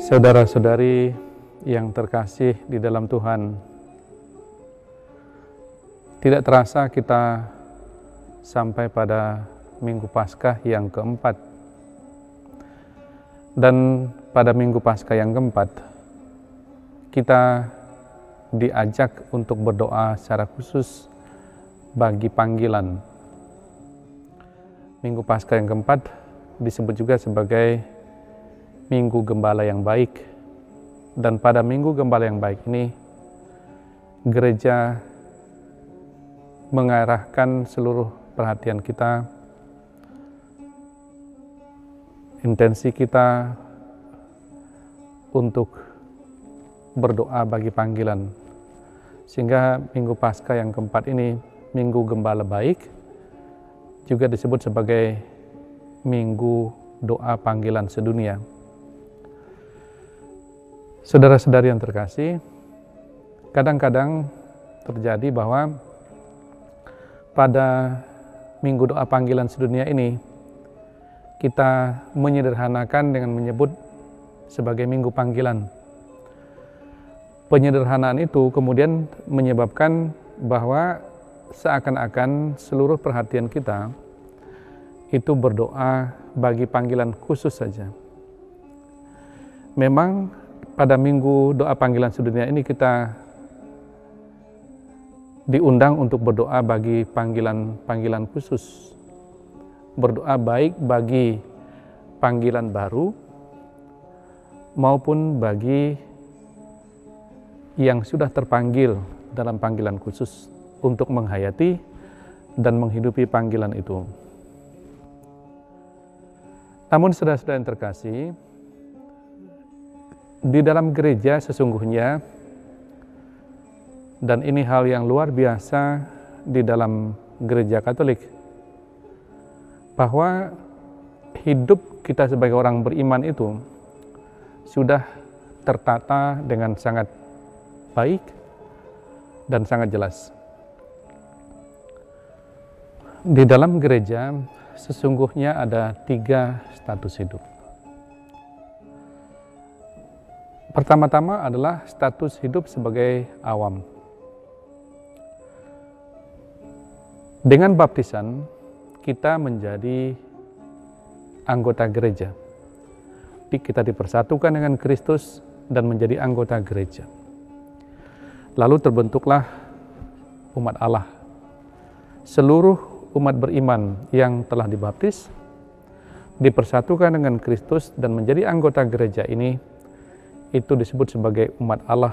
Saudara-saudari yang terkasih di dalam Tuhan, tidak terasa kita sampai pada Minggu Paskah yang keempat. Dan pada Minggu Paskah yang keempat, kita diajak untuk berdoa secara khusus bagi panggilan. Minggu Paskah yang keempat disebut juga sebagai Minggu Gembala yang baik. Dan pada Minggu Gembala yang baik ini, gereja mengarahkan seluruh perhatian kita, intensi kita untuk berdoa bagi panggilan. Sehingga Minggu Paskah yang keempat ini, Minggu Gembala baik, juga disebut sebagai Minggu Doa Panggilan Sedunia. Saudara-saudari yang terkasih, kadang-kadang terjadi bahwa pada Minggu Doa Panggilan Sedunia ini, kita menyederhanakan dengan menyebut sebagai Minggu Panggilan. Penyederhanaan itu kemudian menyebabkan bahwa seakan-akan seluruh perhatian kita itu berdoa bagi panggilan khusus saja. Memang pada Minggu Doa Panggilan Sedunia ini kita diundang untuk berdoa bagi panggilan-panggilan khusus. Berdoa baik bagi panggilan baru maupun bagi yang sudah terpanggil dalam panggilan khusus untuk menghayati dan menghidupi panggilan itu. Namun saudara-saudara yang terkasih, di dalam gereja sesungguhnya, dan ini hal yang luar biasa di dalam gereja Katolik, bahwa hidup kita sebagai orang beriman itu sudah tertata dengan sangat baik dan sangat jelas. Di dalam gereja sesungguhnya ada 3 status hidup. Pertama-tama adalah status hidup sebagai awam. Dengan baptisan, kita menjadi anggota gereja. Kita dipersatukan dengan Kristus dan menjadi anggota gereja. Lalu terbentuklah umat Allah. Seluruh umat beriman yang telah dibaptis, dipersatukan dengan Kristus dan menjadi anggota gereja ini, itu disebut sebagai umat Allah,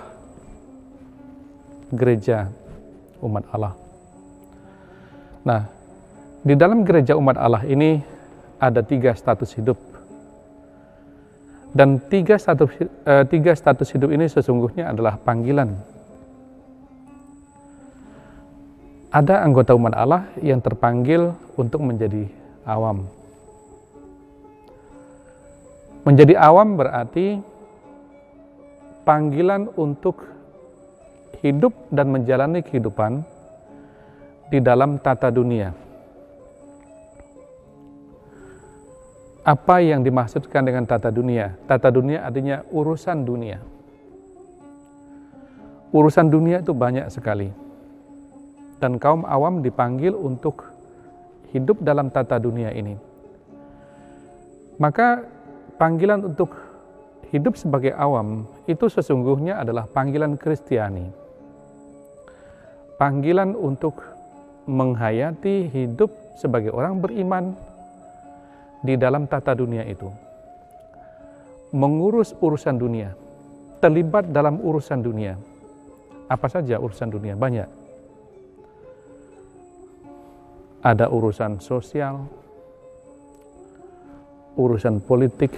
gereja umat Allah. Nah, di dalam gereja umat Allah ini ada 3 status hidup. Dan 3 status hidup ini sesungguhnya adalah panggilan. Ada anggota umat Allah yang terpanggil untuk menjadi awam. Menjadi awam berarti panggilan untuk hidup dan menjalani kehidupan di dalam tata dunia. Apa yang dimaksudkan dengan tata dunia? Tata dunia artinya urusan dunia. Urusan dunia itu banyak sekali. Dan kaum awam dipanggil untuk hidup dalam tata dunia ini. Maka panggilan untuk hidup sebagai awam itu sesungguhnya adalah panggilan Kristiani. Panggilan untuk menghayati hidup sebagai orang beriman di dalam tata dunia itu. Mengurus urusan dunia, terlibat dalam urusan dunia. Apa saja urusan dunia? Banyak. Ada urusan sosial, urusan politik,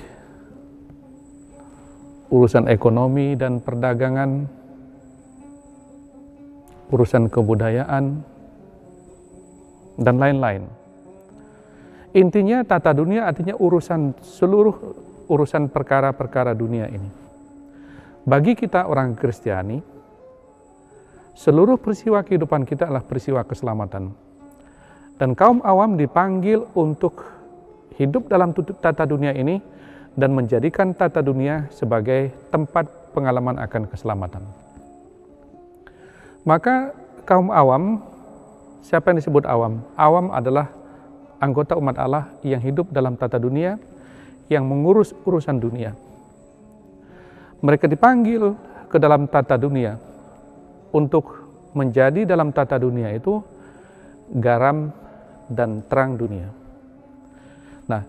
urusan ekonomi dan perdagangan, urusan kebudayaan, dan lain-lain. Intinya tata dunia artinya seluruh urusan perkara-perkara dunia ini. Bagi kita orang Kristiani, seluruh peristiwa kehidupan kita adalah peristiwa keselamatan. Dan kaum awam dipanggil untuk hidup dalam tata dunia ini dan menjadikan tata dunia sebagai tempat pengalaman akan keselamatan. Maka kaum awam, siapa yang disebut awam? Awam adalah anggota umat Allah yang hidup dalam tata dunia, yang mengurus urusan dunia. Mereka dipanggil ke dalam tata dunia untuk menjadi dalam tata dunia itu garam dan terang dunia. Nah,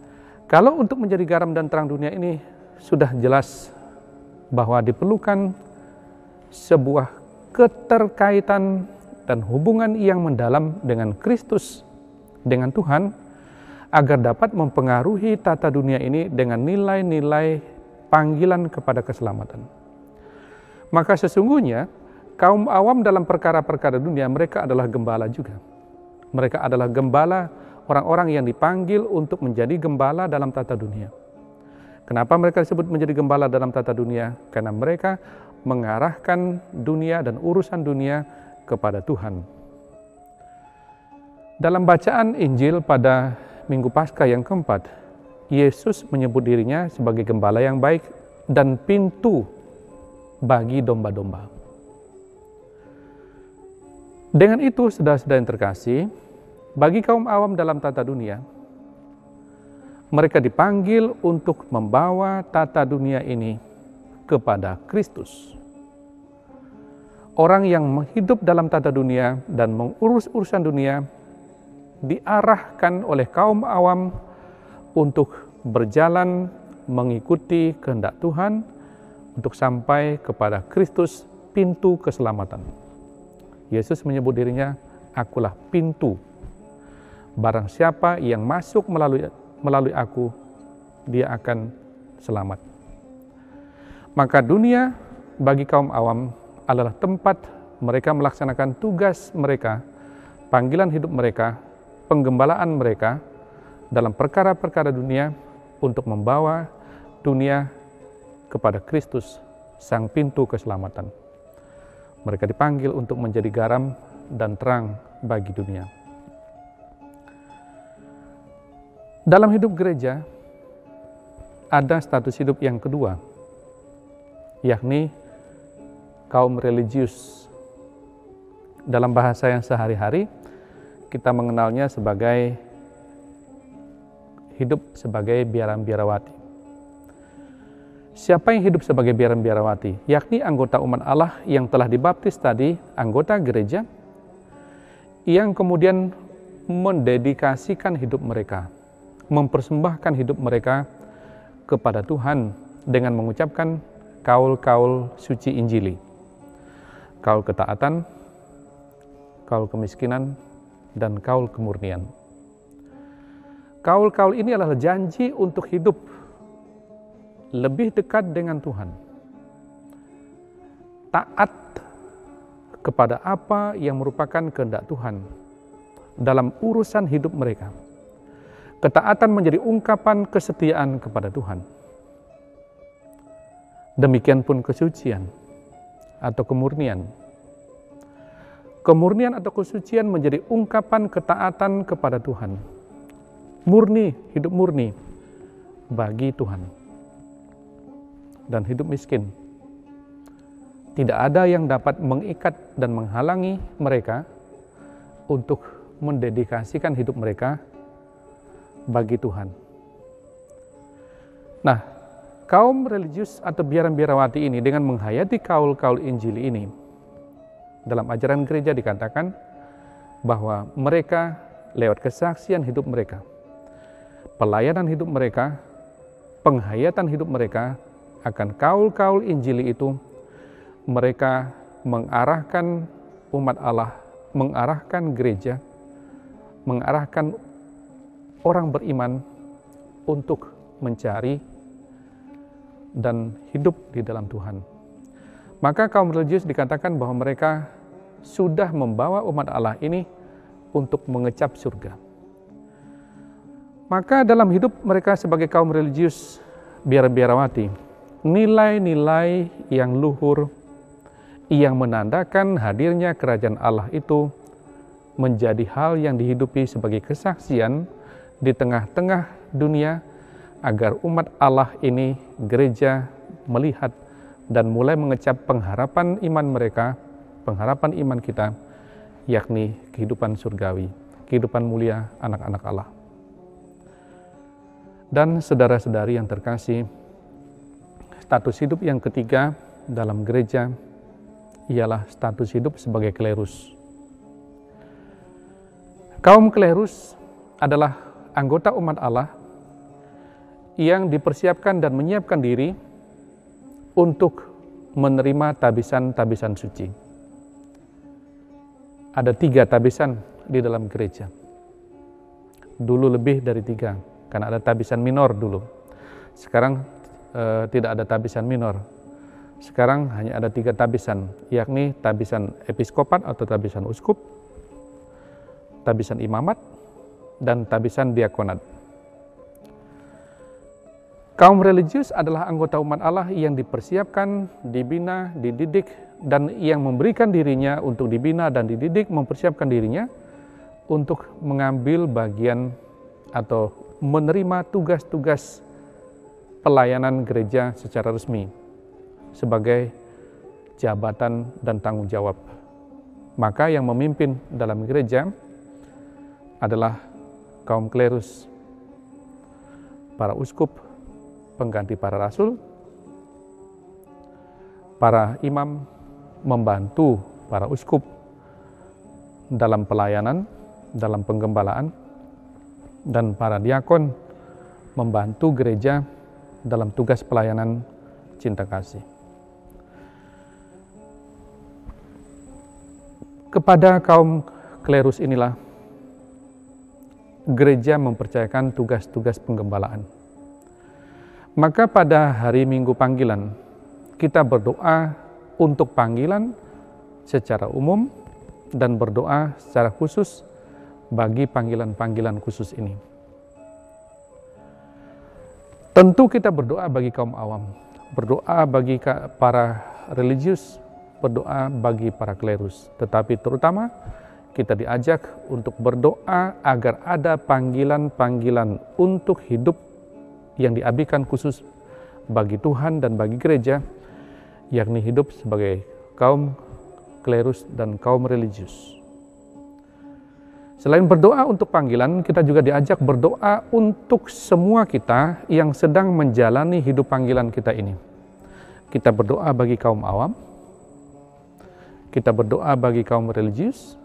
kalau untuk menjadi garam dan terang dunia ini sudah jelas bahwa diperlukan sebuah keterkaitan dan hubungan yang mendalam dengan Kristus, dengan Tuhan, agar dapat mempengaruhi tata dunia ini dengan nilai-nilai panggilan kepada keselamatan. Maka sesungguhnya kaum awam dalam perkara-perkara dunia, mereka adalah gembala juga. Mereka adalah gembala, orang-orang yang dipanggil untuk menjadi gembala dalam tata dunia. Kenapa mereka disebut menjadi gembala dalam tata dunia? Karena mereka mengarahkan dunia dan urusan dunia kepada Tuhan. Dalam bacaan Injil pada Minggu Paskah yang keempat, Yesus menyebut dirinya sebagai gembala yang baik dan pintu bagi domba-domba. Dengan itu, saudara-saudara yang terkasih, bagi kaum awam dalam tata dunia, mereka dipanggil untuk membawa tata dunia ini kepada Kristus. Orang yang hidup dalam tata dunia dan mengurus urusan dunia diarahkan oleh kaum awam untuk berjalan mengikuti kehendak Tuhan untuk sampai kepada Kristus, pintu keselamatan. Yesus menyebut dirinya, "Akulah pintu. Barang siapa yang masuk melalui aku, dia akan selamat." Maka dunia bagi kaum awam adalah tempat mereka melaksanakan tugas mereka, panggilan hidup mereka, penggembalaan mereka dalam perkara-perkara dunia untuk membawa dunia kepada Kristus, sang pintu keselamatan. Mereka dipanggil untuk menjadi garam dan terang bagi dunia. Dalam hidup gereja, ada status hidup yang kedua, yakni kaum religius. Dalam bahasa yang sehari-hari, kita mengenalnya sebagai hidup sebagai biaram-biarawati. Siapa yang hidup sebagai biaram-biarawati? Yakni anggota umat Allah yang telah dibaptis tadi, anggota gereja, yang kemudian mendedikasikan hidup mereka, mempersembahkan hidup mereka kepada Tuhan dengan mengucapkan kaul-kaul suci Injili. Kaul ketaatan, kaul kemiskinan, dan kaul kemurnian. Kaul-kaul ini adalah janji untuk hidup lebih dekat dengan Tuhan, taat kepada apa yang merupakan kehendak Tuhan dalam urusan hidup mereka. Ketaatan menjadi ungkapan kesetiaan kepada Tuhan. Demikian pun kesucian atau kemurnian. Kemurnian atau kesucian menjadi ungkapan ketaatan kepada Tuhan. Murni, hidup murni bagi Tuhan. Dan hidup miskin. Tidak ada yang dapat mengikat dan menghalangi mereka untuk mendedikasikan hidup mereka bagi Tuhan. Nah, kaum religius atau biaram-biarawati ini dengan menghayati kaul-kaul Injil ini, dalam ajaran gereja dikatakan bahwa mereka lewat kesaksian hidup mereka, pelayanan hidup mereka, penghayatan hidup mereka akan kaul-kaul Injili itu, mereka mengarahkan umat Allah, mengarahkan gereja, mengarahkan orang beriman untuk mencari dan hidup di dalam Tuhan. Maka kaum religius dikatakan bahwa mereka sudah membawa umat Allah ini untuk mengecap surga. Maka dalam hidup mereka sebagai kaum religius biaram-biarawati, nilai-nilai yang luhur yang menandakan hadirnya kerajaan Allah itu menjadi hal yang dihidupi sebagai kesaksian di tengah-tengah dunia, agar umat Allah ini, gereja, melihat dan mulai mengecap pengharapan iman mereka, pengharapan iman kita, yakni kehidupan surgawi, kehidupan mulia anak-anak Allah. Dan saudara-saudari yang terkasih, status hidup yang ketiga dalam gereja ialah status hidup sebagai klerus. Kaum klerus adalah anggota umat Allah yang dipersiapkan dan menyiapkan diri untuk menerima tabisan-tabisan suci. Ada 3 tabisan di dalam gereja. Dulu lebih dari 3, karena ada tabisan minor dulu. Sekarang tidak ada tabisan minor. Sekarang hanya ada 3 tabisan, yakni tabisan episkopat atau tabisan uskup, tabisan imamat, dan tabisan diakonat. Kaum religius adalah anggota umat Allah yang dipersiapkan, dibina, dididik, dan yang memberikan dirinya untuk dibina dan dididik, mempersiapkan dirinya untuk mengambil bagian atau menerima tugas-tugas pelayanan gereja secara resmi sebagai jabatan dan tanggung jawab. Maka yang memimpin dalam gereja adalah kaum klerus, para uskup, pengganti para rasul, para imam membantu para uskup dalam pelayanan, dalam penggembalaan, dan para diakon membantu gereja dalam tugas pelayanan cinta kasih. Kepada kaum klerus inilah gereja mempercayakan tugas-tugas penggembalaan. Maka pada hari Minggu panggilan, kita berdoa untuk panggilan secara umum dan berdoa secara khusus bagi panggilan-panggilan khusus ini. Tentu kita berdoa bagi kaum awam, berdoa bagi para religius, berdoa bagi para klerus. Tetapi terutama kita diajak untuk berdoa agar ada panggilan-panggilan untuk hidup yang diabdikan khusus bagi Tuhan dan bagi gereja, yakni hidup sebagai kaum klerus dan kaum religius. Selain berdoa untuk panggilan, kita juga diajak berdoa untuk semua kita yang sedang menjalani hidup panggilan kita ini. Kita berdoa bagi kaum awam, kita berdoa bagi kaum religius,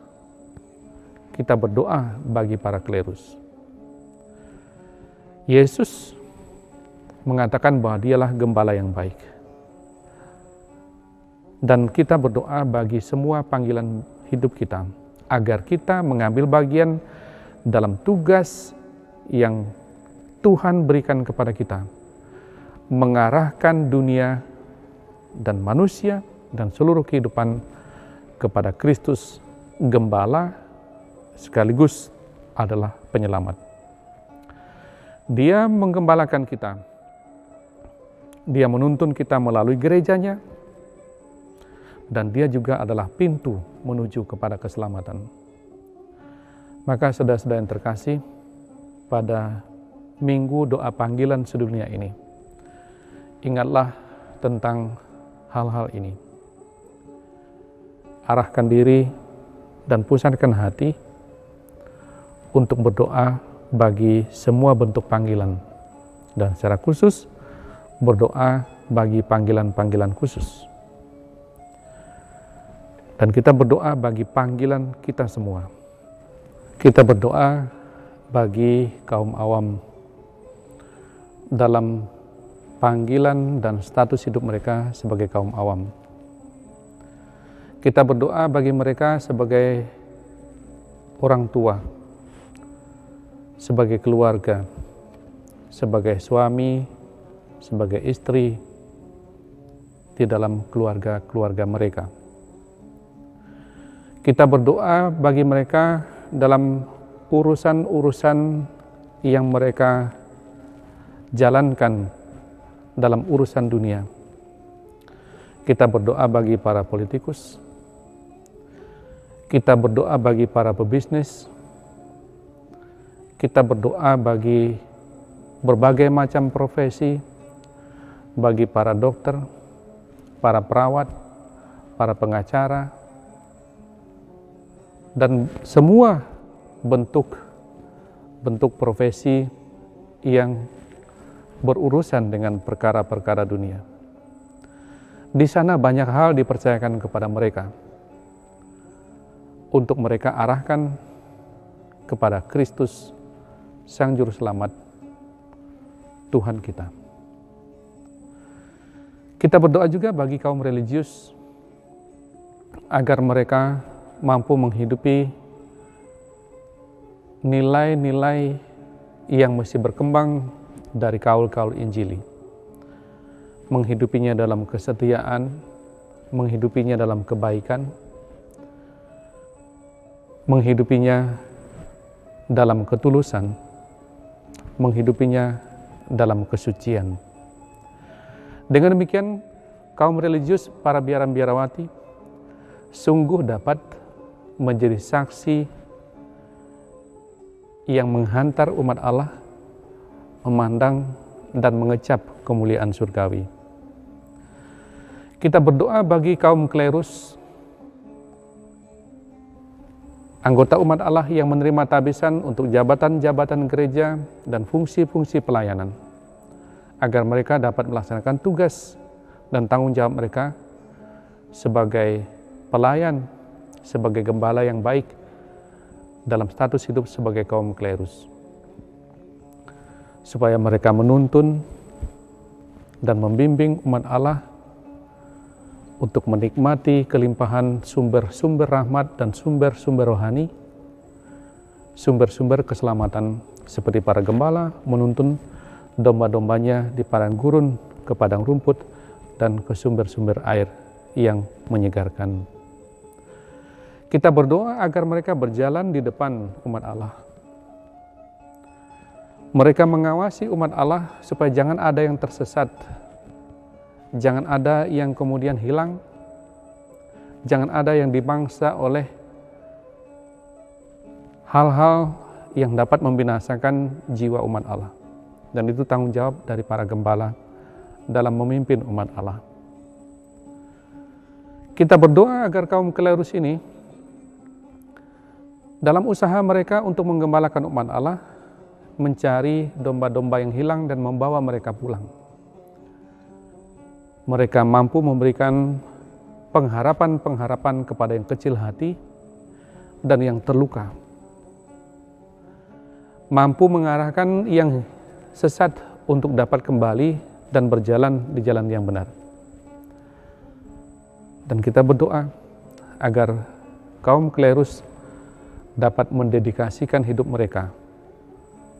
kita berdoa bagi para klerus. Yesus mengatakan bahwa dialah gembala yang baik. Dan kita berdoa bagi semua panggilan hidup kita, agar kita mengambil bagian dalam tugas yang Tuhan berikan kepada kita, mengarahkan dunia dan manusia dan seluruh kehidupan kepada Kristus, gembala sekaligus adalah penyelamat. Dia menggembalakan kita. Dia menuntun kita melalui gerejanya, dan dia juga adalah pintu menuju kepada keselamatan. Maka saudara-saudara yang terkasih, pada Minggu doa panggilan sedunia ini, ingatlah tentang hal-hal ini. Arahkan diri dan pusatkan hati untuk berdoa bagi semua bentuk panggilan, dan secara khusus berdoa bagi panggilan-panggilan khusus. Dan kita berdoa bagi panggilan kita semua. Kita berdoa bagi kaum awam dalam panggilan dan status hidup mereka sebagai kaum awam. Kita berdoa bagi mereka sebagai orang tua, sebagai keluarga, sebagai suami, sebagai istri di dalam keluarga-keluarga mereka. Kita berdoa bagi mereka dalam urusan-urusan yang mereka jalankan dalam urusan dunia. Kita berdoa bagi para politikus. Kita berdoa bagi para pebisnis, kita berdoa bagi berbagai macam profesi, bagi para dokter, para perawat, para pengacara, dan semua bentuk profesi yang berurusan dengan perkara-perkara dunia. Di sana banyak hal dipercayakan kepada mereka untuk mereka arahkan kepada Kristus, Sang Juru Selamat, Tuhan kita. Kita berdoa juga bagi kaum religius agar mereka mampu menghidupi nilai-nilai yang masih berkembang dari kaul-kaul Injili. Menghidupinya dalam kesetiaan, menghidupinya dalam kebaikan, menghidupinya dalam ketulusan, menghidupinya dalam kesucian. Dengan demikian, kaum religius, para biaran-biarawati, sungguh dapat menjadi saksi yang menghantar umat Allah memandang dan mengecap kemuliaan surgawi. Kita berdoa bagi kaum klerus, anggota umat Allah yang menerima tabisan untuk jabatan-jabatan gereja dan fungsi-fungsi pelayanan, agar mereka dapat melaksanakan tugas dan tanggung jawab mereka sebagai pelayan, sebagai gembala yang baik dalam status hidup sebagai kaum klerus, supaya mereka menuntun dan membimbing umat Allah untuk menikmati kelimpahan sumber-sumber rahmat dan sumber-sumber rohani, sumber-sumber keselamatan, seperti para gembala menuntun domba-dombanya di padang gurun ke padang rumput dan ke sumber-sumber air yang menyegarkan. Kita berdoa agar mereka berjalan di depan umat Allah. Mereka mengawasi umat Allah supaya jangan ada yang tersesat, jangan ada yang kemudian hilang, jangan ada yang dimangsa oleh hal-hal yang dapat membinasakan jiwa umat Allah. Dan itu tanggung jawab dari para gembala dalam memimpin umat Allah. Kita berdoa agar kaum klerus ini dalam usaha mereka untuk menggembalakan umat Allah, mencari domba-domba yang hilang dan membawa mereka pulang. Mereka mampu memberikan pengharapan-pengharapan kepada yang kecil hati dan yang terluka. Mampu mengarahkan yang sesat untuk dapat kembali dan berjalan di jalan yang benar. Dan kita berdoa agar kaum klerus dapat mendedikasikan hidup mereka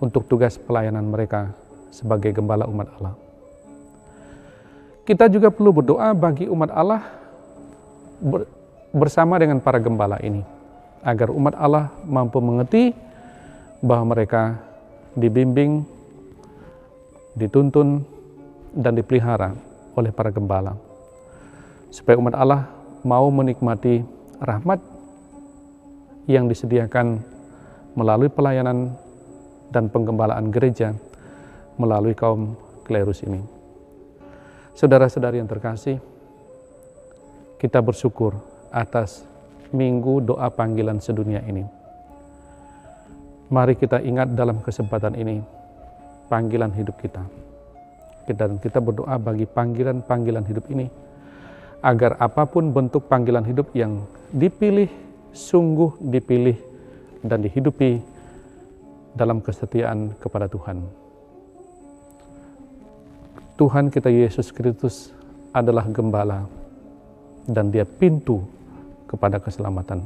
untuk tugas pelayanan mereka sebagai gembala umat Allah. Kita juga perlu berdoa bagi umat Allah bersama dengan para gembala ini, agar umat Allah mampu mengerti bahwa mereka dibimbing, dituntun, dan dipelihara oleh para gembala, supaya umat Allah mau menikmati rahmat yang disediakan melalui pelayanan dan penggembalaan gereja melalui kaum klerus ini. Saudara-saudari yang terkasih, kita bersyukur atas minggu doa panggilan sedunia ini. Mari kita ingat dalam kesempatan ini panggilan hidup kita. Dan kita berdoa bagi panggilan-panggilan hidup ini, agar apapun bentuk panggilan hidup yang dipilih, sungguh dipilih dan dihidupi dalam kesetiaan kepada Tuhan. Tuhan kita Yesus Kristus adalah gembala dan Dia pintu kepada keselamatan.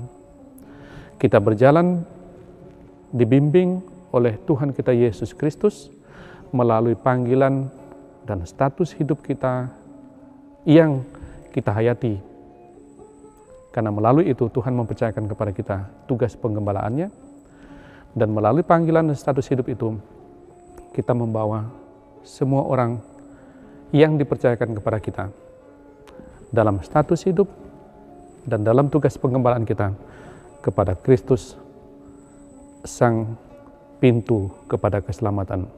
Kita berjalan dibimbing oleh Tuhan kita Yesus Kristus melalui panggilan dan status hidup kita yang kita hayati. Karena melalui itu Tuhan mempercayakan kepada kita tugas penggembalaannya, dan melalui panggilan dan status hidup itu kita membawa semua orang yang dipercayakan kepada kita dalam status hidup dan dalam tugas penggembalaan kita kepada Kristus, sang pintu kepada keselamatan.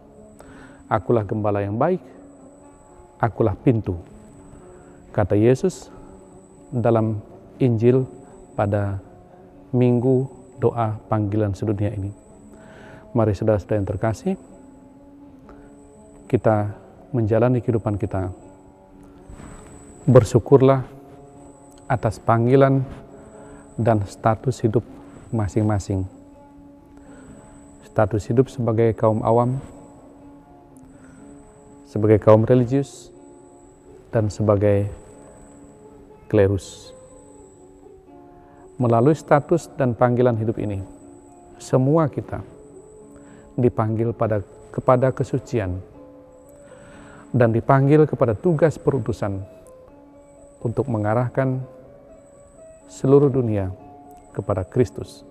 Akulah gembala yang baik, akulah pintu, kata Yesus dalam Injil pada Minggu Doa Panggilan Sedunia ini. Mari saudara-saudara yang terkasih, kita menjalani kehidupan kita. Bersyukurlah atas panggilan dan status hidup masing-masing. Status hidup sebagai kaum awam, sebagai kaum religius, dan sebagai klerus. Melalui status dan panggilan hidup ini, semua kita dipanggil kepada kesucian dan dipanggil kepada tugas perutusan untuk mengarahkan seluruh dunia kepada Kristus.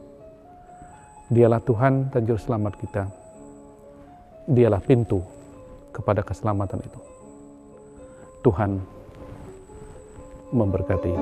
Dialah Tuhan dan Juru Selamat kita. Dialah pintu kepada keselamatan itu. Tuhan memberkati.